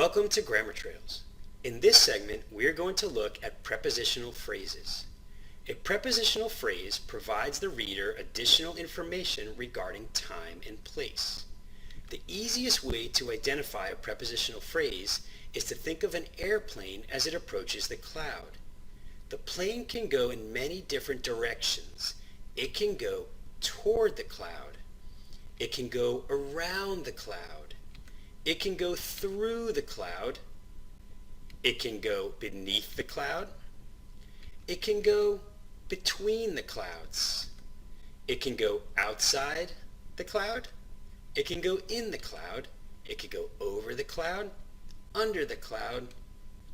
Welcome to Grammar Trails. In this segment, we are going to look at prepositional phrases. A prepositional phrase provides the reader additional information regarding time and place. The easiest way to identify a prepositional phrase is to think of an airplane as it approaches the cloud. The plane can go in many different directions. It can go toward the cloud. It can go around the cloud. It can go through the cloud. It can go beneath the cloud. It can go between the clouds. It can go outside the cloud. It can go in the cloud. It can go over the cloud, under the cloud,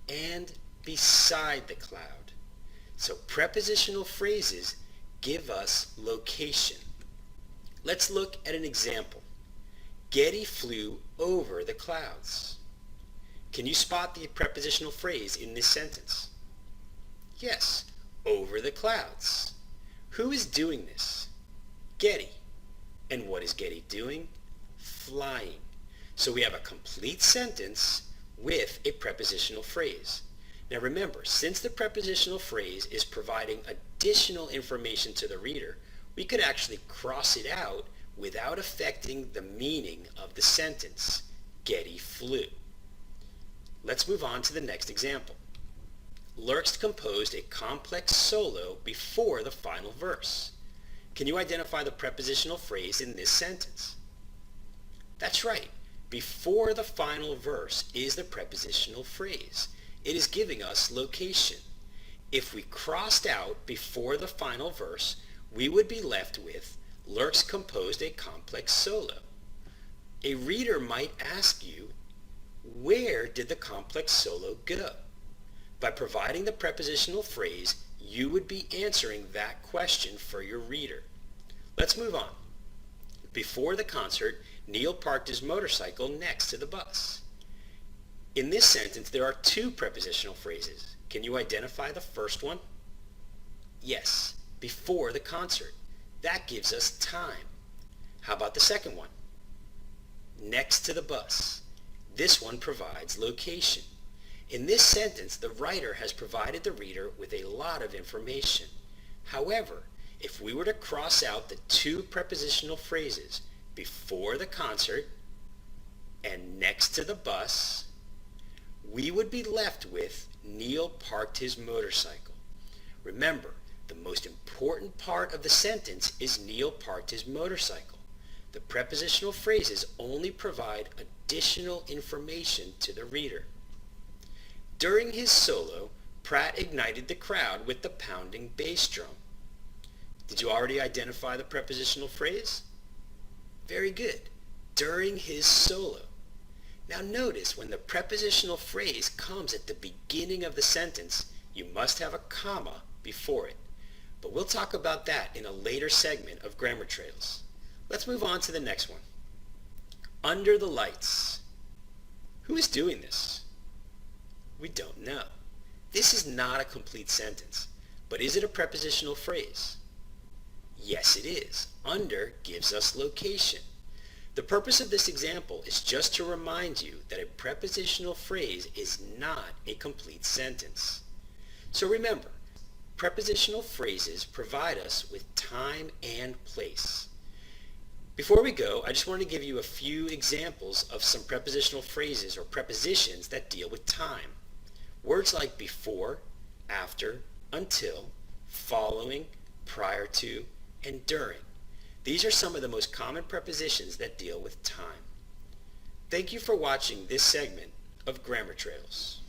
and beside the cloud. So prepositional phrases give us location. Let's look at an example. Getty flew over the clouds. Can you spot the prepositional phrase in this sentence? Yes, over the clouds. Who is doing this? Getty. And what is Getty doing? Flying. So we have a complete sentence with a prepositional phrase. Now remember, since the prepositional phrase is providing additional information to the reader, we could actually cross it out without affecting the meaning of the sentence. Getty flew. Let's move on to the next example. Lurks composed a complex solo before the final verse. Can you identify the prepositional phrase in this sentence? That's right. Before the final verse is the prepositional phrase. It is giving us location. If we crossed out before the final verse, we would be left with Lurks composed a complex solo. A reader might ask you, where did the complex solo go? By providing the prepositional phrase, you would be answering that question for your reader. Let's move on. Before the concert, Neil parked his motorcycle next to the bus. In this sentence, there are two prepositional phrases. Can you identify the first one? Yes, before the concert. That gives us time. How about the second one? Next to the bus. This one provides location. In this sentence, the writer has provided the reader with a lot of information. However, if we were to cross out the two prepositional phrases, before the concert and next to the bus, we would be left with Neil parked his motorcycle. Remember, the most important part of the sentence is Neil parked his motorcycle. The prepositional phrases only provide additional information to the reader. During his solo, Pratt ignited the crowd with the pounding bass drum. Did you already identify the prepositional phrase? Very good. During his solo. Now notice when the prepositional phrase comes at the beginning of the sentence, you must have a comma before it. But we'll talk about that in a later segment of Grammar Trails. Let's move on to the next one. Under the lights. Who is doing this? We don't know. This is not a complete sentence, but is it a prepositional phrase? Yes, it is. Under gives us location. The purpose of this example is just to remind you that a prepositional phrase is not a complete sentence. So remember, prepositional phrases provide us with time and place. Before we go, I just want to give you a few examples of some prepositional phrases or prepositions that deal with time. Words like before, after, until, following, prior to, and during. These are some of the most common prepositions that deal with time. Thank you for watching this segment of Grammar Trails.